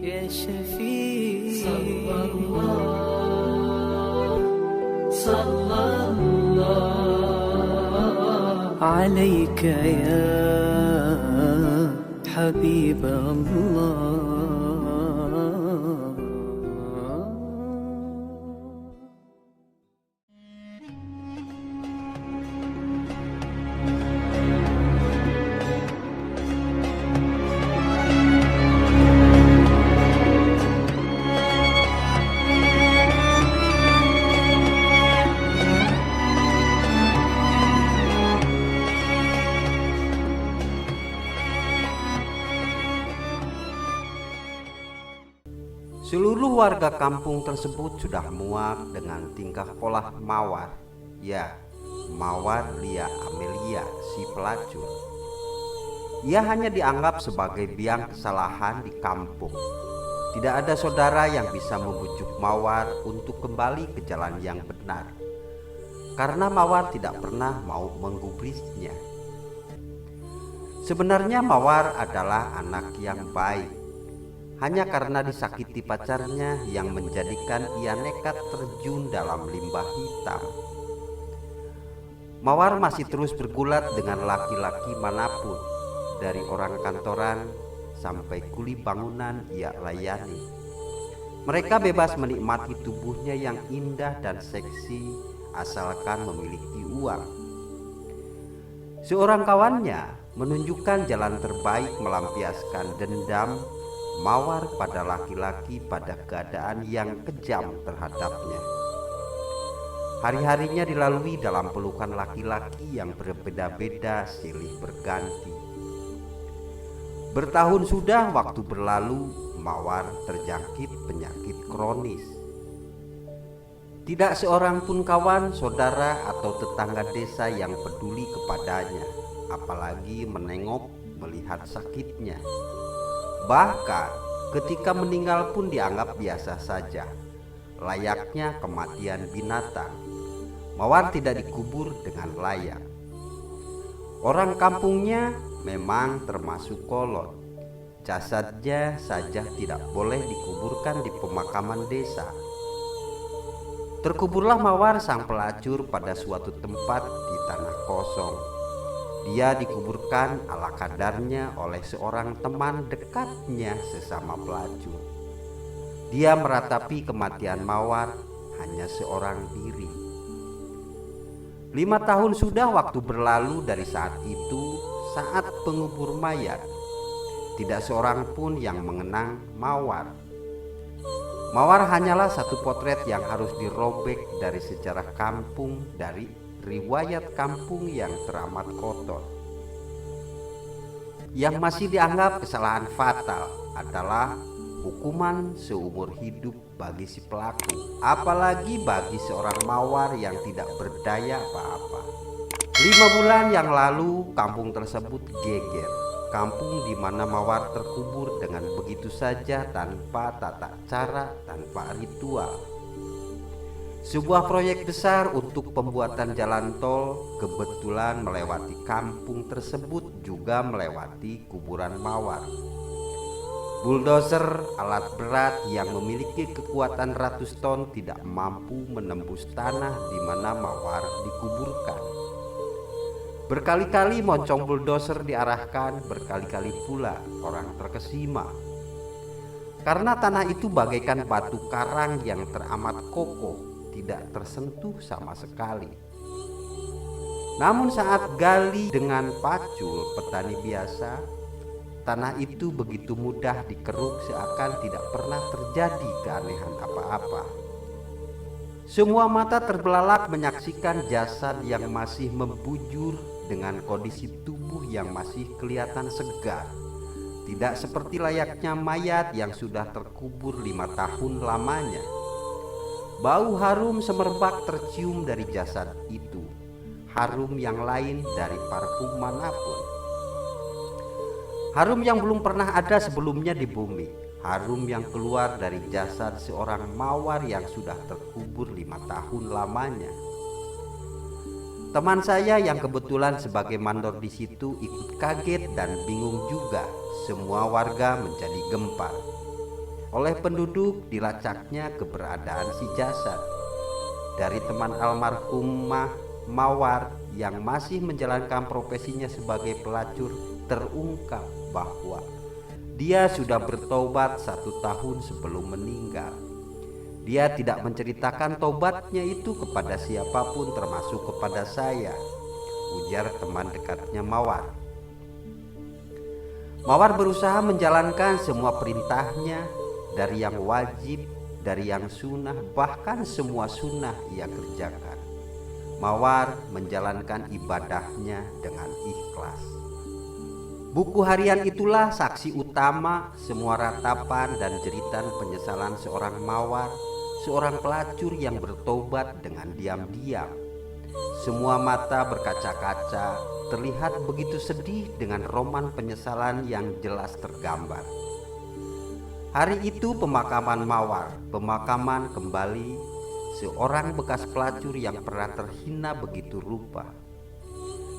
يا شفيع صلى الله عليك يا حبيب الله. Seluruh warga kampung tersebut sudah muak dengan tingkah pola Mawar. Ya, Mawar Lia Amelia, si pelacur. Ia hanya dianggap sebagai biang kesalahan di kampung. Tidak ada saudara yang bisa membujuk Mawar untuk kembali ke jalan yang benar, karena Mawar tidak pernah mau menggubrisnya. Sebenarnya Mawar adalah anak yang baik. Hanya karena disakiti pacarnya yang menjadikan ia nekat terjun dalam limbah hitam. Mawar masih terus bergulat dengan laki-laki manapun, dari orang kantoran sampai kuli bangunan ia layani. Mereka bebas menikmati tubuhnya yang indah dan seksi asalkan memiliki uang. Seorang kawannya menunjukkan jalan terbaik melampiaskan dendam Mawar pada laki-laki pada keadaan yang kejam terhadapnya. Hari-harinya dilalui dalam pelukan laki-laki yang berbeda-beda silih berganti. Bertahun sudah waktu berlalu, Mawar terjangkit penyakit kronis. Tidak seorang pun kawan, saudara, atau tetangga desa yang peduli kepadanya, apalagi menengok melihat sakitnya. Bahkan ketika meninggal pun dianggap biasa saja, layaknya kematian binatang. Mawar tidak dikubur dengan layak. Orang kampungnya memang termasuk kolot. Jasadnya saja tidak boleh dikuburkan di pemakaman desa. Terkuburlah Mawar sang pelacur pada suatu tempat di tanah kosong. Dia dikuburkan ala kadarnya oleh seorang teman dekatnya sesama pelacur. Dia meratapi kematian Mawar hanya seorang diri. 5 tahun sudah waktu berlalu dari saat itu, saat pengubur mayat. Tidak seorang pun yang mengenang Mawar. Mawar hanyalah satu potret yang harus dirobek dari sejarah kampung, dari riwayat kampung yang teramat kotor. Yang masih dianggap kesalahan fatal adalah hukuman seumur hidup bagi si pelaku, apalagi bagi seorang Mawar yang tidak berdaya apa-apa. 5 bulan yang lalu kampung tersebut geger. Kampung di mana Mawar terkubur dengan begitu saja, tanpa tata cara, tanpa ritual. Sebuah proyek besar untuk pembuatan jalan tol kebetulan melewati kampung tersebut, juga melewati kuburan Mawar. Bulldozer, alat berat yang memiliki kekuatan ratus ton, tidak mampu menembus tanah di mana Mawar dikuburkan. Berkali-kali moncong bulldozer diarahkan, berkali-kali pula orang terkesima. Karena tanah itu bagaikan batu karang yang teramat kokoh, tidak tersentuh sama sekali. Namun saat gali dengan pacul petani biasa, tanah itu begitu mudah dikeruk seakan tidak pernah terjadi keanehan apa-apa. Semua mata terbelalak menyaksikan jasad yang masih membujur dengan kondisi tubuh yang masih kelihatan segar. Tidak seperti layaknya mayat yang sudah terkubur 5 tahun lamanya. Bau harum semerbak tercium dari jasad itu, harum yang lain dari parfum manapun. Harum yang belum pernah ada sebelumnya di bumi, harum yang keluar dari jasad seorang Mawar yang sudah terkubur 5 tahun lamanya. Teman saya yang kebetulan sebagai mandor di situ ikut kaget dan bingung juga. Semua warga menjadi gempar. Oleh penduduk dilacaknya keberadaan si jasad. Dari teman almarhum Mawar yang masih menjalankan profesinya sebagai pelacur terungkap bahwa dia sudah bertobat 1 tahun sebelum meninggal. Dia tidak menceritakan tobatnya itu kepada siapapun termasuk kepada saya, ujar teman dekatnya Mawar. Mawar berusaha menjalankan semua perintahnya, dari yang wajib, dari yang sunnah, bahkan semua sunnah ia kerjakan. Mawar menjalankan ibadahnya dengan ikhlas. Buku harian itulah saksi utama semua ratapan dan jeritan penyesalan seorang Mawar, seorang pelacur yang bertobat dengan diam-diam. Semua mata berkaca-kaca, terlihat begitu sedih dengan roman penyesalan yang jelas tergambar. Hari itu pemakaman Mawar, pemakaman kembali seorang bekas pelacur yang pernah terhina begitu rupa.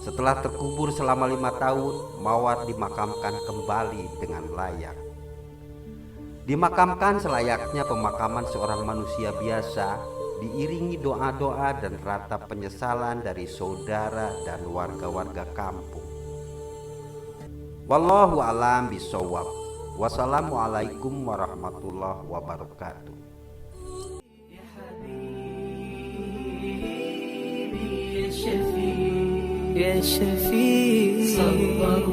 Setelah terkubur selama 5 tahun, Mawar dimakamkan kembali dengan layak. Dimakamkan selayaknya pemakaman seorang manusia biasa, diiringi doa-doa dan ratap penyesalan dari saudara dan warga-warga kampung. Wallahu a'lam bishawab. Wassalamualaikum warahmatullahi wabarakatuh. يا حبيبي يا شفيع يا شفيع صلى الله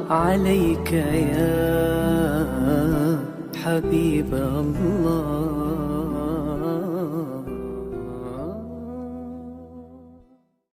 عليك يا حبيب الله.